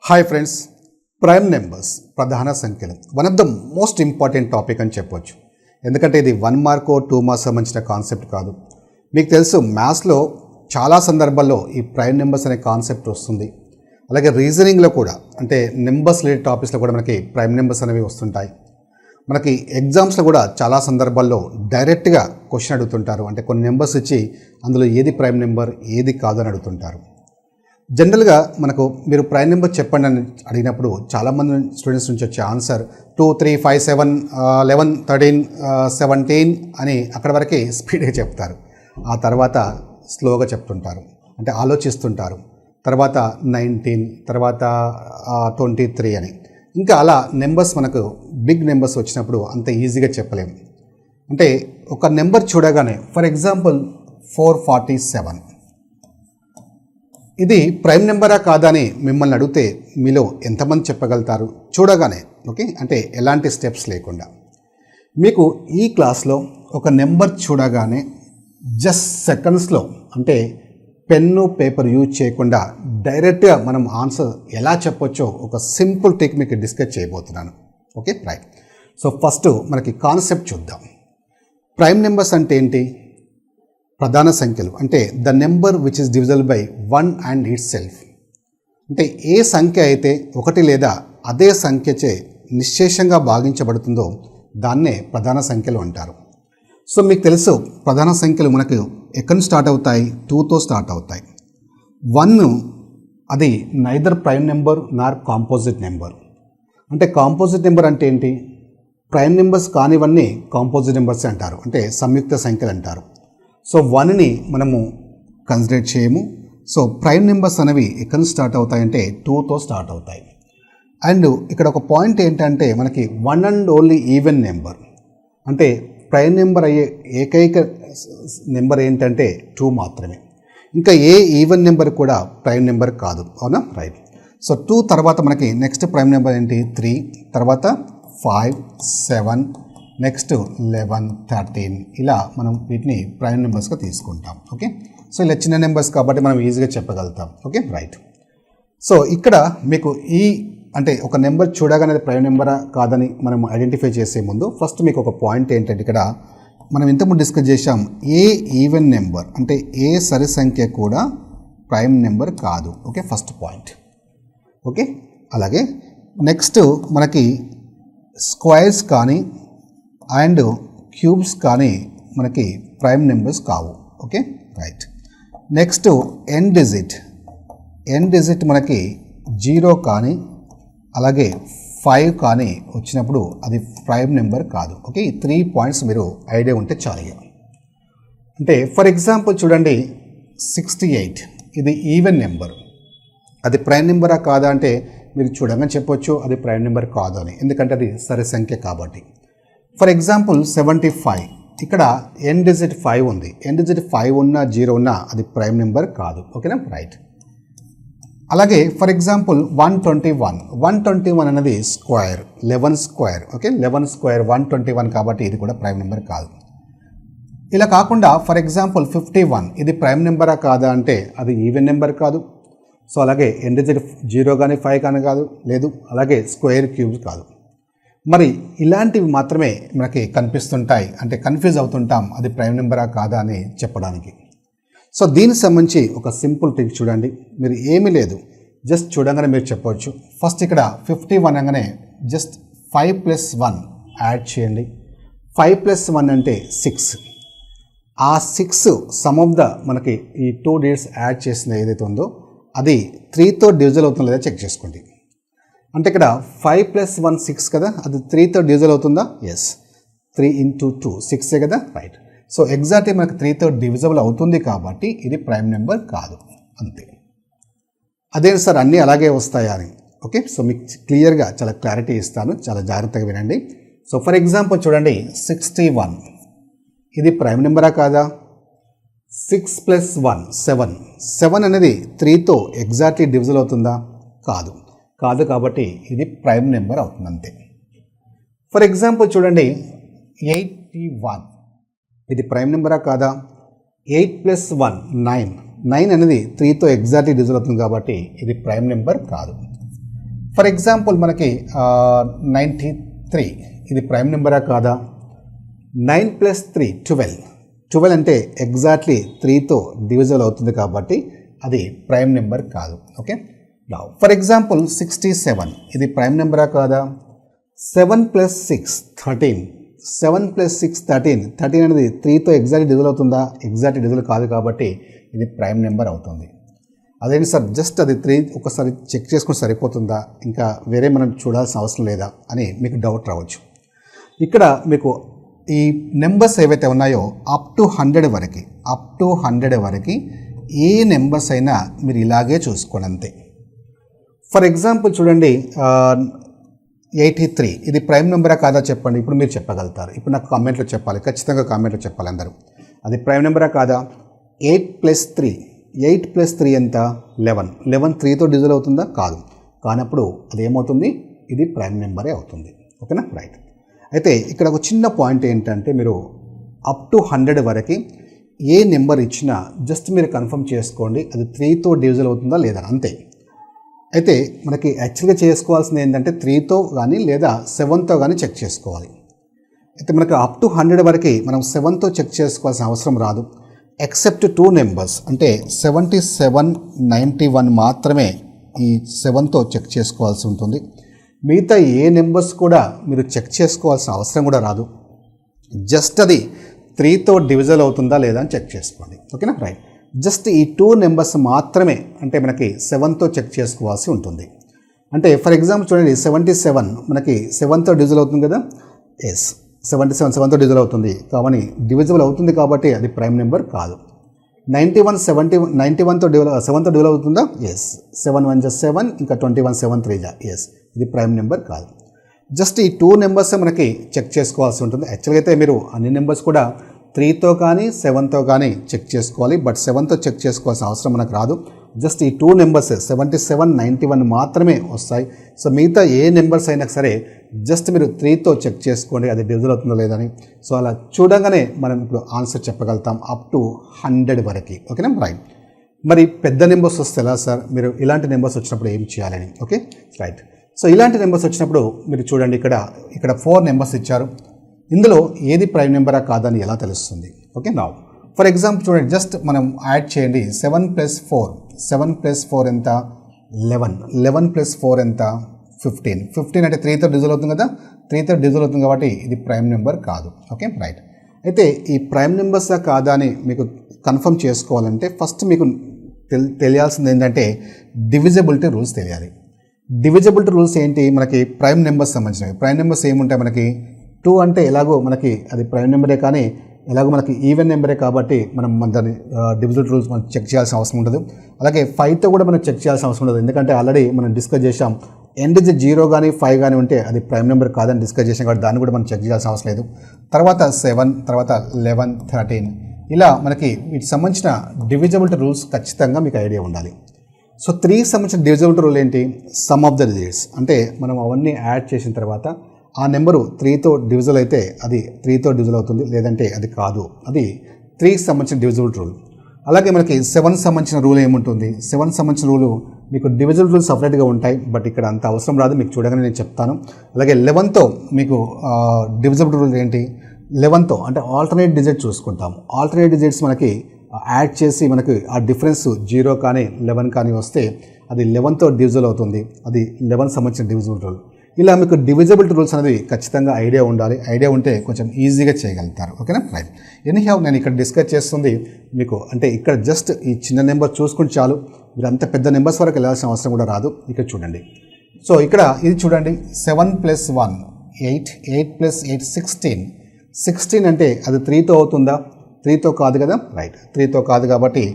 Hi friends, prime numbers ప్రధాన సంఖ్యలు one of the most important topic అని చెప్పొచ్చు. ఎందుకంటే ఇది 1 మార్క్ 2 మార్క్స్ సంబంధించిన కాన్సెప్ట్ కాదు. మీకు తెలుసు మ్యాథ్స్లో చాలా సందర్భాల్లో ఈ ప్రైమ్ నెంబర్స్ అనే కాన్సెప్ట్ వస్తుంది. అలాగే రీజనింగ్లో కూడా, అంటే నెంబర్స్ రిలేటెడ్ టాపిక్స్లో కూడా మనకి ప్రైమ్ నెంబర్స్ అనేవి వస్తుంటాయి. మనకి ఎగ్జామ్స్లో కూడా చాలా సందర్భాల్లో డైరెక్ట్గా క్వశ్చన్ అడుగుతుంటారు. అంటే కొన్ని నెంబర్స్ ఇచ్చి అందులో ఏది ప్రైమ్ నెంబర్ ఏది కాదని అడుగుతుంటారు. జనరల్గా మనకు మీరు ప్రైమ్ నెంబర్ చెప్పండి అని అడిగినప్పుడు చాలామంది స్టూడెంట్స్ నుంచి వచ్చే ఆన్సర్ 2, 3, 5, 7, 11, 13, 17 అని అక్కడ వరకే స్పీడ్గా చెప్తారు. ఆ తర్వాత స్లోగా చెప్తుంటారు, అంటే ఆలోచిస్తుంటారు. తర్వాత 19, తర్వాత 23 అని ఇంకా అలా నెంబర్స్ మనకు బిగ్ నెంబర్స్ వచ్చినప్పుడు అంత ఈజీగా చెప్పలేము. అంటే ఒక నెంబర్ చూడగానే ఫర్ ఎగ్జాంపుల్ 447 ఇది ప్రైమ్ నెంబరా కాదా అని మిమ్మల్ని అడిగితే మీలో ఎంతమంది చెప్పగలుగుతారు చూడగానే? ఓకే, అంటే ఎలాంటి స్టెప్స్ లేకుండా మీకు ఈ క్లాస్లో ఒక నెంబర్ చూడగానే జస్ట్ సెకండ్స్లో, అంటే పెన్ను పేపర్ యూజ్ చేయకుండా డైరెక్ట్గా మనం ఆన్సర్ ఎలా చెప్పొచ్చో ఒక సింపుల్ టెక్నిక్ మీకు డిస్కస్ చేయబోతున్నాను. Okay right. సో ఫస్ట్ మనకి కాన్సెప్ట్ చూద్దాం. ప్రైమ్ నెంబర్స్ అంటే ఏంటి? ప్రధాన సంఖ్యలు, అంటే the number which is divisible by 1 and it's self. అంటే ఏ సంఖ్య అయితే ఒకటి లేదా అదే సంఖ్యచే నిశ్శేషంగా భాగించబడుతుందో దాన్నే ప్రధాన సంఖ్యలు అంటారు. సో మీకు తెలుసు ప్రధాన సంఖ్యలు మనకు ఎక్కడి నుంచి స్టార్ట్ అవుతాయి? 2తో స్టార్ట్ అవుతాయి. 1 అది నైదర్ ప్రైమ్ నెంబర్ నార్ కాంపోజిట్ నెంబర్. అంటే కాంపోజిట్ నెంబర్ అంటే ఏంటి? ప్రైమ్ నెంబర్స్ కానివన్నీ కాంపోజిట్ నెంబర్స్ అంటారు, అంటే సంయుక్త సంఖ్యలు అంటారు. సో 1ని మనము కన్సిడర్ చేయము. సో ప్రైమ్ నెంబర్స్ అనేవి ఎక్కడి నుంచి స్టార్ట్ అవుతాయంటే 2తో స్టార్ట్ అవుతాయి. అండ్ ఇక్కడ ఒక పాయింట్ ఏంటంటే మనకి 1 అండ్ ఓన్లీ ఈవెన్ నెంబర్, అంటే ప్రైమ్ నెంబర్ అయ్యే ఏకైక నెంబర్ ఏంటంటే 2 మాత్రమే. ఇంకా ఏ ఈవెన్ నెంబర్ కూడా ప్రైమ్ నెంబర్ కాదు, అవునా? రైట్. సో 2 తర్వాత మనకి నెక్స్ట్ ప్రైమ్ నెంబర్ ఏంటి? 3, తర్వాత 5, 7, నెక్స్ట్ 11, 13 ఇలా మనం వీటిని ప్రైమ్ నెంబర్స్గా తీసుకుంటాం. ఓకే, సో ఇలా చిన్న నెంబర్స్ కాబట్టి మనం ఈజీగా చెప్పగలుగుతాం. Okay right. సో ఇక్కడ మీకు అంటే ఒక నెంబర్ చూడగానే ప్రైమ్ నెంబరా కాదని మనం ఐడెంటిఫై చేసే ముందు ఫస్ట్ మీకు ఒక పాయింట్ ఏంటంటే, ఇక్కడ మనం ఇంతకుముందు డిస్కస్ చేసాం, ఏ ఈవెన్ నెంబర్ అంటే ఏ సరి సంఖ్య కూడా ప్రైమ్ నెంబర్ కాదు. Okay, first point. ఓకే, అలాగే నెక్స్ట్ మనకి స్క్వేర్స్ కానీ అండ్ క్యూబ్స్ కానీ మనకి ప్రైమ్ నెంబర్స్ కావు. Okay right. నెక్స్ట్ ఎన్ డిజిట్ మనకి 0 కానీ అలాగే 5 కానీ వచ్చినప్పుడు అది ప్రైమ్ నెంబర్ కాదు. ఓకే, ఈ 3 పాయింట్స్ మీరు ఐడియా ఉంటే చాలు. అంటే ఫర్ ఎగ్జాంపుల్ చూడండి, 68 ఇది ఈవెన్ నెంబర్, అది ప్రైమ్ నెంబరా కాదా అంటే మీరు చూడగానే చెప్పొచ్చు అది ప్రైమ్ నెంబర్ కాదు అని, ఎందుకంటే అది సరి సంఖ్య కాబట్టి. ఫర్ ఎగ్జాంపుల్ 75 ఇక్కడ ఎన్ డిజిట్ 5 ఉంది. ఎన్ డిజిట్ 5 ఉన్నా 0 ఉన్నా అది ప్రైమ్ నెంబర్ కాదు. ఓకేనా రైట్. అలాగే ఫర్ ఎగ్జాంపుల్ 121 అనేది స్క్వేర్, 11 స్క్వేర్. ఓకే, 11 స్క్వేర్ 121 కాబట్టి ఇది కూడా ప్రైమ్ నెంబర్ కాదు. ఇలా కాకుండా ఫర్ ఎగ్జాంపుల్ 51 ఇది ప్రైమ్ నెంబరా కాదా అంటే అది ఈవెన్ నెంబర్ కాదు. సో అలాగే ఎన్ డిజిట్ 0 కానీ 5 కానీ కాదు, లేదు. అలాగే స్క్వేర్ క్యూబ్ కాదు. మరి ఇలాంటివి మాత్రమే మనకి కనిపిస్తుంటాయి, అంటే కన్ఫ్యూజ్ అవుతుంటాం అది ప్రైమ్ నెంబరా కాదా అని చెప్పడానికి. సో దీనికి సంబంధించి ఒక సింపుల్ ట్రిక్ చూడండి. మీరు ఏమీ లేదు, జస్ట్ చూడగానే మీరు చెప్పవచ్చు. ఫస్ట్ ఇక్కడ 51 అనగానే జస్ట్ 5 + 1 యాడ్ చేయండి. 5 + 1 అంటే 6. ఆ 6 సమ్ ఆఫ్ ద మనకి ఈ 2 డిజిట్స్ యాడ్ చేసిన ఏదైతే ఉందో అది 3తో డివిజల్ అవుతుందో లేదా చెక్ చేసుకోండి. అంటే ఇక్కడ 5 + 1 6 కదా, అది 3తో డివిజల్ అవుతుందా? ఎస్, 3 × 2 6 కదా, రైట్. సో ఎగ్జాక్ట్లీ మనకు 3తో డివిజబుల్ అవుతుంది కాబట్టి ఇది ప్రైమ్ నెంబర్ కాదు, అంతే. అదే సార్ అన్నీ అలాగే వస్తాయా అని? ఓకే, సో మీకు క్లియర్గా చాలా క్లారిటీ ఇస్తాను, చాలా జాగ్రత్తగా వినండి. సో ఫర్ ఎగ్జాంపుల్ చూడండి, 61 ఇది ప్రైమ్ నెంబరా కాదా? 6 + 1 7 అనేది 3తో ఎగ్జాక్ట్లీ డివిజల్ అవుతుందా? కాదు కాబట్టి ఇది ప్రైమ్ నెంబర్ అవుతుంది, అంతే. ఫర్ ఎగ్జాంపుల్ చూడండి, 81 ఇది ప్రైమ్ నెంబరా కాదా? 8 + 1 9 అనేది 3తో ఎగ్జాక్ట్లీ డివిజల్ అవుతుంది కాబట్టి ఇది ప్రైమ్ నెంబర్ కాదు. ఫర్ ఎగ్జాంపుల్ మనకి 93 ఇది ప్రైమ్ నెంబరా కాదా? 9 + 3 12 అంటే ఎగ్జాక్ట్లీ 3తో డివిజల్ అవుతుంది కాబట్టి అది ప్రైమ్ నెంబర్ కాదు. ఓకే, ఫర్ ఎగ్జాంపుల్ 67 ఇది ప్రైమ్ నెంబరా కాదా? 7 + 6 13 7 + 6 13 అనేది 3తో ఎగ్జాక్ట్ డివిజల్ అవుతుందా? ఎగ్జాక్ట్ డివిజల్ కాదు కాబట్టి ఇది ప్రైమ్ నెంబర్ అవుతుంది. అదేంటి సార్, జస్ట్ అది 3 ఒకసారి చెక్ చేసుకుని సరిపోతుందా, ఇంకా వేరే మనం చూడాల్సిన అవసరం లేదా అని మీకు డౌట్ రావచ్చు. ఇక్కడ మీకు ఈ నెంబర్స్ ఏవైతే ఉన్నాయో అప్ టు 100 వరకు ఏ నెంబర్స్ అయినా మీరు ఇలాగే చూసుకోండి అంతే. ఫర్ ఎగ్జాంపుల్ చూడండి 83 ఇది ప్రైమ్ నెంబరా కాదా చెప్పండి. ఇప్పుడు మీరు చెప్పగలుగుతారు. ఇప్పుడు నాకు కామెంట్లో చెప్పాలి, ఖచ్చితంగా కామెంట్లో చెప్పాలి అందరూ. అది ప్రైమ్ నెంబరా కాదా? 8 + 3 ఎంత? 11 3తో డివిజల్ అవుతుందా? కాదు. కానప్పుడు అది ఏమవుతుంది? ఇది ప్రైమ్ నెంబరే అవుతుంది. ఓకేనా, రైట్. అయితే ఇక్కడ ఒక చిన్న పాయింట్ ఏంటంటే మీరు అప్ టు 100 వరకు ఏ నెంబర్ ఇచ్చినా జస్ట్ మీరు కన్ఫర్మ్ చేసుకోండి అది 3తో డివిజల్ అవుతుందా లేదా అంతే. అయితే మనకి యాక్చువల్గా చేసుకోవాల్సింది ఏంటంటే 3తో కానీ లేదా 7తో కానీ చెక్ చేసుకోవాలి. అయితే మనకు అప్ టు 100 వరకు మనం 7తో చెక్ చేసుకోవాల్సిన అవసరం రాదు. ఎక్సెప్ట్ 2 నెంబర్స్ అంటే 77 91 మాత్రమే ఈ 7తో చెక్ చేసుకోవాల్సి ఉంటుంది. మిగతా ఏ నెంబర్స్ కూడా మీరు చెక్ చేసుకోవాల్సిన అవసరం కూడా రాదు. జస్ట్ అది 3తో డివిజల్ అవుతుందా లేదా అని చెక్ చేసుకోండి. ఓకేనా, రైట్. జస్ట్ ఈ 2 నెంబర్స్ మాత్రమే అంటే మనకి 7తో చెక్ చేసుకోవాల్సి ఉంటుంది. అంటే ఫర్ ఎగ్జాంపుల్ చూడండి 77 మనకి 7తో డివిజల్ అవుతుంది కదా. ఎస్, 77 7తో డివిజల్ అవుతుంది కాబట్టి డివిజిబుల్ అవుతుంది కాబట్టి అది ప్రైమ్ నెంబర్ కాదు. 91 91తో 7తో డివిజల్ అవుతుందా? ఎస్, 7 1 7 ఇంకా 21 7 3 ఎస్, ఇది ప్రైమ్ నెంబర్ కాదు. జస్ట్ ఈ 2 నెంబర్స్ మనకి చెక్ చేసుకోవాల్సి ఉంటుంది. యాక్చువల్గా అయితే మీరు అన్ని నెంబర్స్ కూడా 3తో కానీ 7తో కానీ చెక్ చేసుకోవాలి. బట్ 7తో చెక్ చేసుకోవాల్సిన అవసరం మనకు రాదు. జస్ట్ ఈ 2 నెంబర్స్ 77 91 మాత్రమే వస్తాయి. సో మిగతా ఏ నెంబర్స్ అయినా సరే జస్ట్ మీరు 3తో చెక్ చేసుకోండి అది డివిజల్ అవుతుందో లేదని. సో అలా చూడగానే మనం ఇప్పుడు ఆన్సర్ చెప్పగలుగుతాం అప్ టు 100 వరకు. ఓకేనా, రైట్. మరి పెద్ద నెంబర్స్ వస్తే ఎలా సార్, మీరు ఇలాంటి నెంబర్స్ వచ్చినప్పుడు ఏం చేయాలని? Okay, right. సో ఇలాంటి నెంబర్స్ వచ్చినప్పుడు మీరు చూడండి ఇక్కడ 4 నెంబర్స్ ఇచ్చారు. ఇందులో ఏది ప్రైమ్ నెంబరా కాదని ఎలా తెలుస్తుంది? ఓకే, నా ఫర్ ఎగ్జాంపుల్ చూడండి జస్ట్ మనం యాడ్ చేయండి 7 + 4 ఎంత? 11 + 4 ఎంత? 15 అంటే 3తో డివిజల్ అవుతుంది కదా. 3తో డివిజల్ అవుతుంది కాబట్టి ఇది ప్రైమ్ నెంబర్ కాదు. Okay, right. అయితే ఈ ప్రైమ్ నెంబర్సా కాదా అని మీకు కన్ఫర్మ్ చేసుకోవాలంటే ఫస్ట్ మీకు తెలియాల్సింది ఏంటంటే డివిజిబిలిటీ రూల్స్ తెలియాలి. డివిజిబిలిటీ రూల్స్ ఏంటి? మనకి ప్రైమ్ నెంబర్స్ సంబంధించినవి. ప్రైమ్ నెంబర్స్ ఏముంటాయి మనకి? 2 అంటే ఎలాగో మనకి అది ప్రైమ్ నెంబరే కానీ ఎలాగో మనకి ఈవెన్ నెంబరే కాబట్టి మనం దాన్ని డివిజిబిలిటీ రూల్స్ మనం చెక్ చేయాల్సిన అవసరం ఉండదు. అలాగే 5తో కూడా మనం చెక్ చేయాల్సిన అవసరం ఉండదు. ఎందుకంటే ఆల్రెడీ మనం డిస్కస్ చేసాం ఎండ్ 0 కానీ 5 కానీ ఉంటే అది ప్రైమ్ నెంబర్ కాదని డిస్కస్ చేసాం కాబట్టి దాన్ని కూడా మనం చెక్ చేయాల్సిన అవసరం లేదు. తర్వాత 7 తర్వాత 11 13 ఇలా మనకి వీటికి సంబంధించిన డివిజిబిలిటీ రూల్స్ ఖచ్చితంగా మీకు ఐడియా ఉండాలి. సో 3కి సంబంధించిన డివిజిబిలిటీ రూల్ ఏంటి? Some of the digits. అంటే మనం అవన్నీ యాడ్ చేసిన తర్వాత ఆ నెంబరు 3తో డివిజల్ అయితే అది 3తో డివిజల్ అవుతుంది, లేదంటే అది కాదు. అది 3కి సంబంధించిన డివిజిబిలిటీ రూల్. అలాగే మనకి 7 సంబంధించిన రూల్ ఏముంటుంది? 7 సంబంధించిన రూలు మీకు డివిజిబుల్ రూల్స్ సపరేట్గా ఉంటాయి, బట్ ఇక్కడ అంత అవసరం రాదు, మీకు చూడగానే నేను చెప్తాను. అలాగే 11తో మీకు డివిజిబుల్ రూల్ ఏంటి? 11తో అంటే ఆల్టర్నేట్ డిజిట్ చూసుకుంటాము. ఆల్టర్నేట్ డిజిట్స్ మనకి యాడ్ చేసి మనకి ఆ డిఫరెన్స్ 0 కానీ 11 కానీ వస్తే అది 11తో డివిజిబుల్ అవుతుంది. అది 11 సంబంధించిన డివిజిబుల్ రూల్. ఇలా మీకు డివిజిబిలిటీ రూల్స్ అనేది ఖచ్చితంగా ఐడియా ఉండాలి. ఐడియా ఉంటే కొంచెం ఈజీగా చేయగలుగుతారు. ఓకేనా, రైట్. ఎనీహౌ నేను ఇక్కడ డిస్కస్ చేస్తుంది మీకు అంటే ఇక్కడ జస్ట్ ఈ చిన్న నెంబర్ చూసుకుంటే చాలు, మీరు అంత పెద్ద నెంబర్స్ వరకు వెళ్ళాల్సిన అవసరం కూడా రాదు. ఇక్కడ చూడండి. సో ఇక్కడ ఇది చూడండి 7 + 1 8 8 + 8 16 అంటే అది 3తో అవుతుందా? 3తో కాదు కదా, రైట్. 3తో కాదు కాబట్టి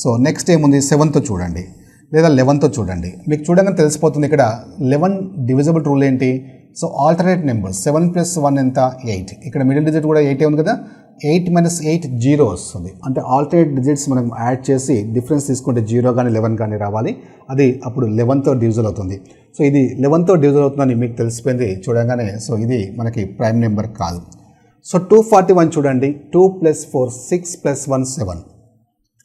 సో నెక్స్ట్ ఏముంది? 7తో చూడండి లేదా 11తో చూడండి. మీకు చూడగానే తెలిసిపోతుంది ఇక్కడ 11 డివిజిబుల్ రూల్ ఏంటి? సో ఆల్టర్నేట్ నెంబర్ 7 + 1 ఎంత? 8. ఇక్కడ మిడిల్ డిజిట్ కూడా 8 ఉంది కదా. 8 - 8 0 వస్తుంది. అంటే ఆల్టర్నేట్ డిజిట్స్ మనం యాడ్ చేసి డిఫరెన్స్ తీసుకుంటే 0 కానీ 11 కానీ రావాలి. అది అప్పుడు 11తో డివిజిబుల్ అవుతుంది. సో ఇది 11తో డివిజిబుల్ అవుతుందని మీకు తెలిసిపోయింది చూడగానే. సో ఇది మనకి ప్రైమ్ నెంబర్ కాదు. సో 241 చూడండి. 2 + 4 6 + 1 7.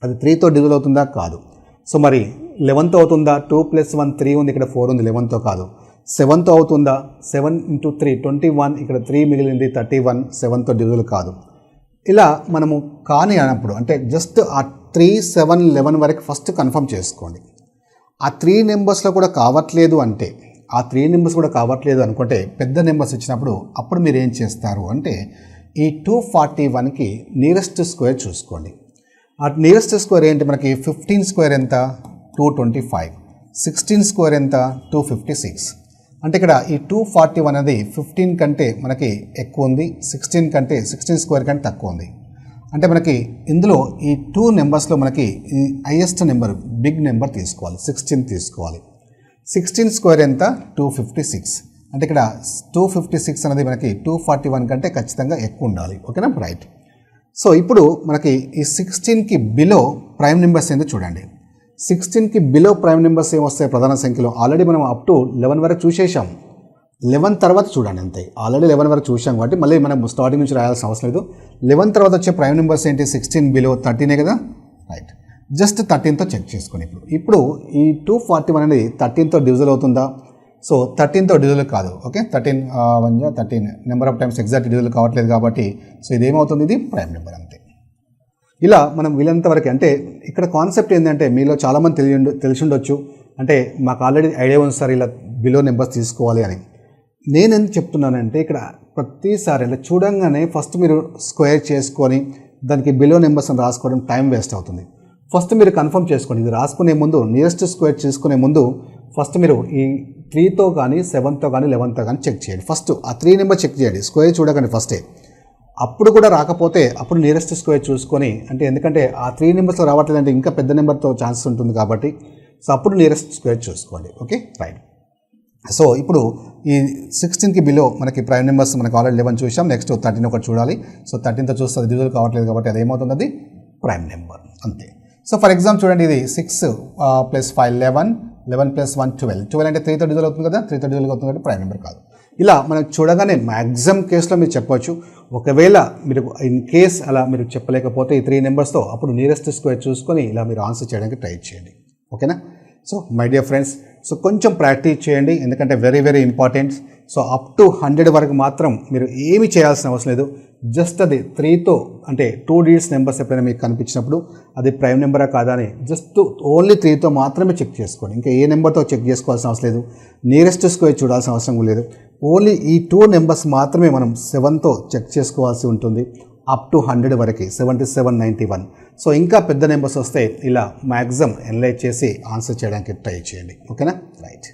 అది 3తో డివిజిబుల్ అవుతుందా? కాదు. సో మరి 11తో అవుతుందా? 2 + 1 3 ఉంది, ఇక్కడ 4 ఉంది, 11తో కాదు. 7తో అవుతుందా? 7 × 3 21, ఇక్కడ 3 మిగిలింది 31, 7తో డివిజువల్ కాదు. ఇలా మనము కాని అన్నప్పుడు అంటే జస్ట్ ఆ 3, 7, 11 వరకు ఫస్ట్ కన్ఫర్మ్ చేసుకోండి. ఆ 3 నెంబర్స్లో కూడా కావట్లేదు అంటే, ఆ 3 నెంబర్స్ కూడా కావట్లేదు అనుకుంటే పెద్ద నెంబర్స్ ఇచ్చినప్పుడు అప్పుడు మీరు ఏం చేస్తారు అంటే ఈ 241కి నియరెస్ట్ స్క్వేర్ చూసుకోండి. ఆ నియరెస్ట్ స్క్వేర్ ఏంటి? మనకి 15 స్క్వేర్ ఎంత? 225. 16 స్క్వేర్ ఎంత? 256. అంటే ఇక్కడ ఈ 241 అనేది 15 కంటే మనకి ఎక్కువ ఉంది, 16 స్క్వేర్ కంటే తక్కువ ఉంది. అంటే మనకి ఇందులో ఈ 2 నెంబర్స్లో మనకి ఈ హైయెస్ట్ నెంబర్ బిగ్ నెంబర్ తీసుకోవాలి, 16 తీసుకోవాలి. 16 స్క్వేర్ ఎంత? 256. అంటే ఇక్కడ 256 అనేది మనకి 241 కంటే ఖచ్చితంగా ఎక్కువ ఉండాలి. ఓకేనా? రైట్. సో ఇప్పుడు మనకి ఈ 16కి బిలో ప్రైమ్ నెంబర్స్ ఏంటో చూడండి. 16కి బిలో ప్రైమ్ నెంబర్స్ ఏమొస్తాయి ప్రధాన సంఖ్యలో? ఆల్రెడీ మనం అప్ టు 11 వరకు చూసేసాం. 11 తర్వాత చూడండి అంతే. ఆల్రెడీ 11 వరకు చూసాం కాబట్టి మళ్ళీ మనం స్టార్టింగ్ నుంచి రాయాల్సిన అవసరం లేదు. 11 తర్వాత వచ్చే ప్రైమ్ నెంబర్స్ ఏంటి? 16 బిలో 13 కదా? రైట్. జస్ట్ 13తో చెక్ చేసుకోండి. ఇప్పుడు ఈ 241 అనేది 13తో డివిజువల్ అవుతుందా? సో 13తో డివిజువల్ కాదు. Okay, 13 1 13 number of times exact divisible కావట్లేదు కాబట్టి సో ఇదేమవుతుంది? ఇది ప్రైమ్ నెంబర్ అంతే. ఇలా మనం వీలంత వరకు అంటే ఇక్కడ కాన్సెప్ట్ ఏంటంటే మీలో చాలామంది తెలిసి ఉండొచ్చు, అంటే మాకు ఆల్రెడీ ఐడియా ఉంది సార్ ఇలా బిలో నెంబర్స్ తీసుకోవాలి అని. నేను ఎందుకు చెప్తున్నానంటే ఇక్కడ ప్రతిసారి ఇలా చూడంగానే ఫస్ట్ మీరు స్క్వేర్ చేసుకొని దానికి బిలో నెంబర్స్ అని రాసుకోవడం టైం వేస్ట్ అవుతుంది. ఫస్ట్ మీరు కన్ఫర్మ్ చేసుకోండి. ఇది రాసుకునే ముందు నియరెస్ట్ స్క్వేర్ చేసుకునే ముందు ఫస్ట్ మీరు ఈ 3తో కానీ 7తో కానీ 11తో కానీ చెక్ చేయండి. ఫస్ట్ ఆ 3 నెంబర్ చెక్ చేయండి, స్క్వేర్ చూడకండి ఫస్టే. అప్పుడు కూడా రాకపోతే అప్పుడు నియరెస్ట్ స్క్వేర్ చూసుకొని, అంటే ఎందుకంటే ఆ 3 నెంబర్స్లో రావట్లేదంటే ఇంకా పెద్ద నెంబర్తో ఛాన్సెస్ ఉంటుంది కాబట్టి సో అప్పుడు నియరెస్ట్ స్క్వేర్ చూసుకోండి. Okay, right. సో ఇప్పుడు ఈ 16కి బిలో మనకి ప్రైమ్ నెంబర్స్ మనకి ఆల్రెడీ 11 చూసాం. నెక్స్ట్ 13 ఒకటి చూడాలి. సో 13తో చూస్తే అది డివిజువల్ కావట్లేదు కాబట్టి అది ఏమవుతుంది? అది ప్రైమ్ నెంబర్ అంతే. సో ఫర్ ఎగ్జాంపుల్ చూడండి, ఇది 6 + 5 11, 11 + 1 12. 12 అంటే 3తో డివిజువల్ అవుతుంది కదా, 3తో డివిజువల్ అవుతుంది కాబట్టి ప్రైమ్ నెంబర్ కాదు. ఇలా మనం చూడగానే మ్యాక్సిమం కేసులో మీరు చెప్పవచ్చు. ఒకవేళ మీరు ఇన్ కేస్ అలా మీరు చెప్పలేకపోతే ఈ 3 నెంబర్స్తో అప్పుడు నియరెస్ట్ స్క్వేర్ చూసుకొని ఇలా మీరు ఆన్సర్ చేయడానికి ట్రై చేయండి. ఓకేనా? So my dear friends, so కొంచెం ప్రాక్టీస్ చేయండి, ఎందుకంటే very very important. So up to 100 వరకు మాత్రం మీరు ఏమి చేయాల్సిన అవసరం లేదు. జస్ట్ అది 3తో అంటే 2 డిజిట్స్ నెంబర్స్ ఎప్పుడైనా మీకు కనిపించినప్పుడు అది ప్రైమ్ నెంబరా కాదా అని జస్ట్ ఓన్లీ 3తో మాత్రమే చెక్ చేసుకోండి. ఇంకా ఏ నెంబర్తో చెక్ చేసుకోవాల్సిన అవసరం లేదు, నియరెస్ట్ స్క్వేర్ చూడాల్సిన అవసరం లేదు. ఓన్లీ ఈ 2 నెంబర్స్ మాత్రమే మనం 7తో చెక్ చేసుకోవాల్సి ఉంటుంది అప్ టు 100 వరకు, 77, 91. సో ఇంకా పెద్ద నెంబర్స్ వస్తే ఇలా మ్యాక్సిమం ఎనలైజ్ చేసి ఆన్సర్ చేయడానికి ట్రై చేయండి. ఓకేనా? రైట్.